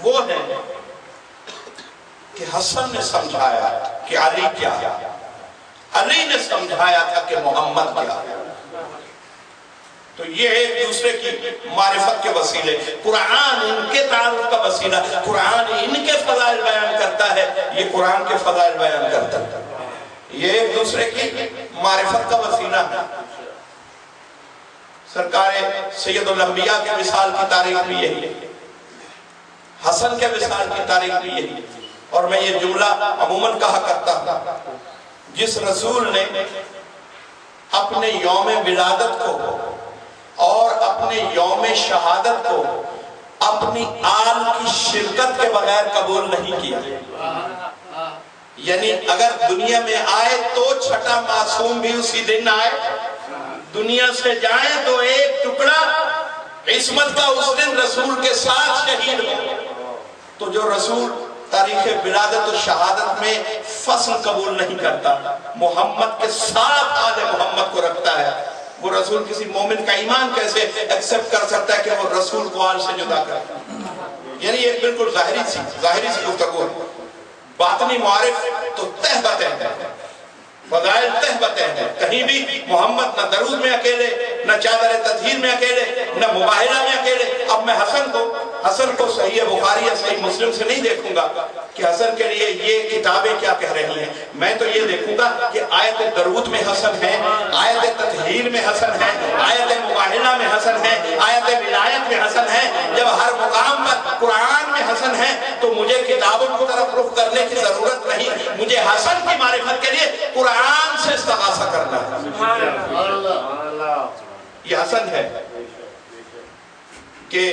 وہ ہے کہ حسن نے سمجھایا کہ علی کیا ہے، علی نے سمجھایا تھا کہ محمد کیا ہے۔ تو یہ ایک دوسرے کی معرفت کے وسیلے، قرآن ان کے تعارف کا وسیلہ، قرآن ان کے فضائل بیان کرتا ہے، یہ قرآن کے فضائل بیان کرتا ہے، یہ ایک دوسرے کی معرفت کا وسیلہ ہے۔ سرکار سید الانبیاء کے وصال کی تاریخ بھی یہی ہے، حسن کے وصال کی تاریخ بھی یہی ہے۔ اور میں یہ جملہ عموماً کہا کرتا ہوں، جس رسول نے اپنے یوم ولادت کو اور اپنے یوم شہادت کو اپنی آل کی شرکت کے بغیر قبول نہیں کیا، یعنی اگر دنیا میں آئے تو چھٹا معصوم بھی اسی دن آئے، دنیا سے جائیں تو ایک ٹکڑا عصمت کا اس دن رسول کے ساتھ شہید ہو۔ تو جو رسول تاریخ ولادت و شہادت میں فصل قبول نہیں کرتا، محمد کے ساتھ آل محمد کو رکھتا ہے، وہ رسول کسی مومن کا ایمان کیسے ایکسپٹ کر سکتا ہے کہ وہ رسول کو آل سے جدا کرتا ہے؟ یعنی یہ بالکل ظاہری سی گفتگو ہے۔ باطنی معارف تو تہ بتہ ہے، فضائل تہ بتہ ہے، کہیں بھی محمد نہ درود میں اکیلے، نہ چادر تطہیر میں اکیلے، نہ مباہلہ میں اکیلے۔ اب میں حسن کو صحیح بخاری یا صحیح مسلم سے نہیں دیکھوں گا کہ حسن کے لیے یہ کتابیں کیا کہہ رہی ہیں، میں تو یہ دیکھوں گا کہ آیت درود میں حسن ہے، آیت تطہیر میں حسن ہے، آیت مباہلہ میں حسن ہے، آیت ولایت میں حسن ہے۔ جب ہر مقام پر قرآن میں حسن ہے تو مجھے کتابوں کی طرف رخ کرنے کی ضرورت نہیں، مجھے حسن کی معرفت کے لیے قرآن سے استغاثہ کرنا ہے۔ یہ حسن ہے کہ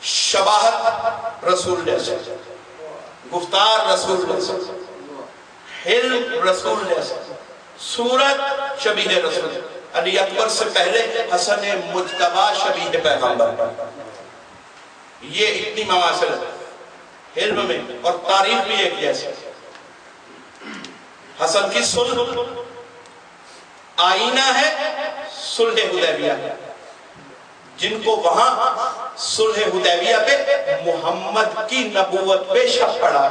شباہت رسول جیسا، گفتار رسول جیسا، حلم رسول جیسا، صورت شبیہ رسول۔ علی اکبر سے پہلے حسن مجتبی شبیہ پیغمبر، یہ اتنی مماثل ہے علم میں، اور تاریخ بھی ایک جیسا۔ حسن کی صلح آئینہ ہے صلح حدیبیہ، جن کو وہاں صلح حدیبیہ پہ محمد کی نبوت پہ شک پڑا،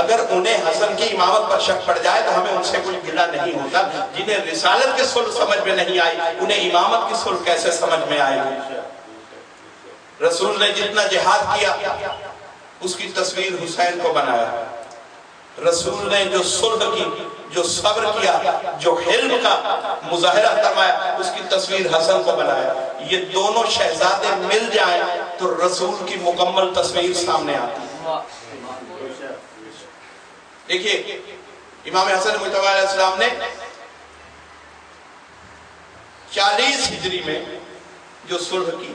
اگر انہیں حسن کی امامت پر شک پڑ جائے تو ہمیں ان سے کوئی گلہ نہیں ہوتا۔ جنہیں رسالت کی صلح سمجھ میں نہیں آئی، انہیں امامت کی صلح کیسے سمجھ میں آئے گی؟ رسول نے جتنا جہاد کیا اس کی تصویر حسین کو بنایا، رسول نے جو صلح کی، جو صبر کیا، جو حلم کا مظاہرہ فرمایا، اس کی تصویر حسن کو بنایا۔ یہ دونوں شہزادے مل جائیں تو رسول کی مکمل تصویر سامنے آتی ہے۔ دیکھیے امام حسن مجتبی علیہ السلام نے 40 ہجری میں جو صلح کی،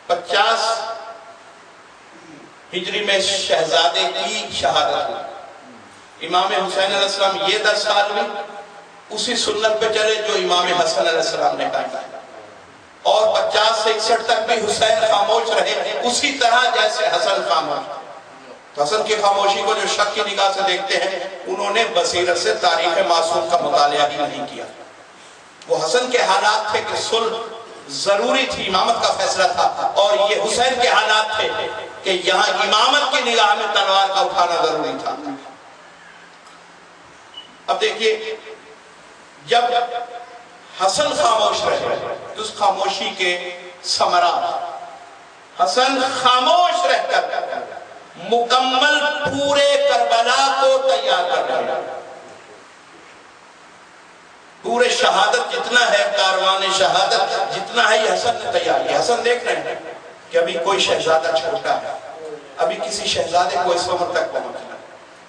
50 ہجری میں شہزادے کی شہادت ہوئی۔ امام حسین علیہ السلام یہ 10 سال میں اسی سنت پہ چلے جو امام حسن علیہ السلام نے کہا، اور 50 سے 61 تک بھی حسین خاموش رہے اسی طرح جیسے حسن خاموش۔ تو حسن کی خاموشی کو جو شک کی نگاہ سے دیکھتے ہیں، انہوں نے بصیرت سے تاریخ معصوم کا مطالعہ ہی نہیں کیا۔ وہ حسن کے حالات تھے کہ صلح ضروری تھی، امامت کا فیصلہ تھا، اور یہ حسین کے حالات تھے کہ یہاں امامت کی نگاہ میں تلوار کا اٹھانا ضروری تھا۔ اب دیکھیے جب حسن خاموش رہے تو اس خاموشی کے ثمرات، حسن خاموش رہ کر مکمل پورے کربلا کو تیار کر رہے ہیں۔ پورے شہادت جتنا ہے، کاروان شہادت جتنا ہے، یہ حسن نے تیار کیا۔ حسن دیکھ رہے ہیں کہ ابھی کوئی شہزادہ چھوٹا ہے، ابھی کسی شہزادے کو اس وقت تک پہنچنا،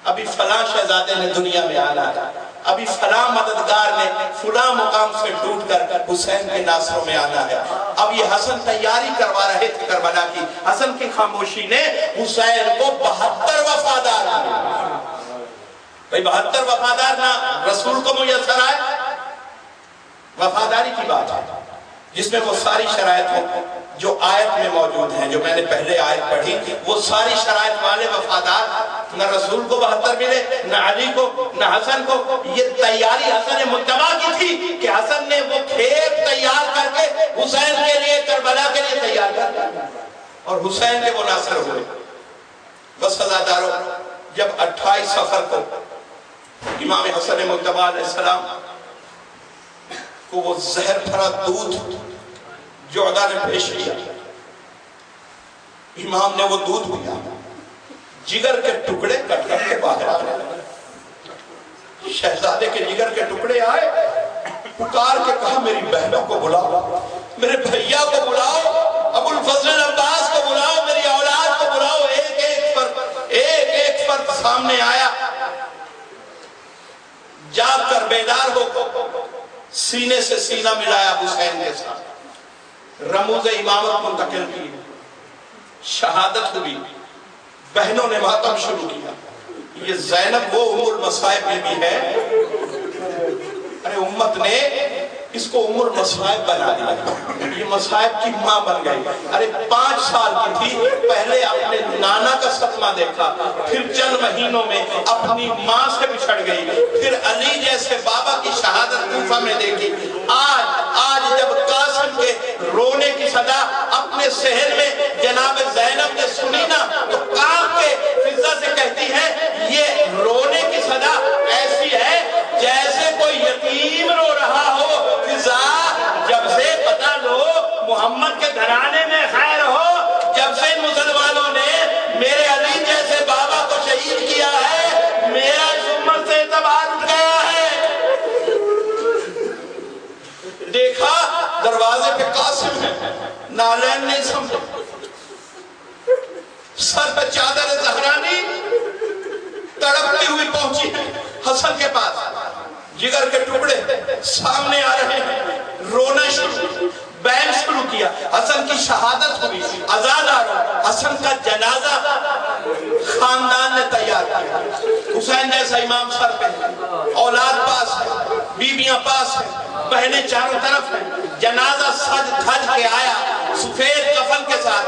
ابھی فلاں شہزادے نے دنیا میں آنا ہے، ابھی فلاں مددگار نے فلاں مقام سے ٹوٹ کر حسین کے ناصروں میں آنا ہے۔ اب یہ حسن تیاری کروا رہے تھے کربلا کی۔ حسن کی خاموشی نے حسین کو 72 وفادار کیا۔ بھئی 72 وفادار نہ رسول کو میسر آئے، وفاداری کی بات ہے جس میں وہ ساری شرائط ہو جو آیت میں موجود ہیں، جو میں نے پہلے آیت پڑھی، وہ ساری شرائط والے وفادار، نہ رسول کو 72 ملے، نہ علی کو، نہ حسن کو۔ یہ تیاری حسن مجتبی کی تھی کہ حسن نے وہ کھیت تیار کر کے حسین کے لیے، کربلا کے لیے تیار کر دیا، اور حسین کے مناصر ہوئے. بس عزادارو، جب 28 صفر کو امام حسن مجتبی علیہ السلام کو وہ زہر بھرا دودھ جعدہ نے پیش کیا، امام نے وہ دودھ پیا، جگر کے ٹکڑے کٹ کر کے باہر آنے لگے. شہزادے کے جگر کے ٹکڑے آئے، پکار کے کہا میری بہنوں کو بلاؤ، میرے بھیا کو بلاؤ، ابو الفضل عباس کو بلاؤ، میری اولاد کو بلاؤ. ایک فرد سامنے آیا، جاگ کر بیدار ہو سینے سے سینہ ملایا حسین کے ساتھ، رموز امامت منتقل کی، شہادت ہوئی، بہنوں نے ماتم شروع کیا. یہ زینب وہ ام المصائب میں بھی ہے. ارے امت نے اس کو ام المصائب بنا دیا، یہ مصائب کی ماں بن گئی. ارے 5 سال کی تھی، پہلے اپنے نانا کا صدمہ دیکھا، پھر چند مہینوں میں اپنی ماں سے بچھڑ گئی، پھر علی جیسے بابا کی شہادت کوفہ میں دیکھی. آج جب قاسم کے رونے کی صدا اپنے شہر میں جناب زینب نے سنی نا تو کانپ کے فضا سے کہتی ہے یہ رونے کی صدا ایسی ہے جیسے کوئی یتیم رو رہا ہو. فضا، جب سے پتہ لو محمد کے گھرانے میں خیر ہو، جب سے مسلمانوں نے میرے علی جیسے بابا کو شہید کیا ہے، میرا اس امت سے اعتبار اٹھ گیا ہے. دیکھا دروازے پہ قاسم ہے، نالین نہیں سمجھا، سر پہ چادر زہرانی تڑپتی ہوئی پہنچی حسن کے پاس. جگر کے ٹکڑے سامنے آ رہے ہیں، رونا شروع، بین شروع کیا. حسن کی شہادت ہوئی، عزادارو حسن کا جنازہ خاندان نے تیار کیا. حسین جیسا امام سر پہ، اولاد پاس ہے، بیویاں پاس ہیں، بہنیں چاروں طرف ہیں. جنازہ سج دھج کے آیا، سفید کفن کے ساتھ،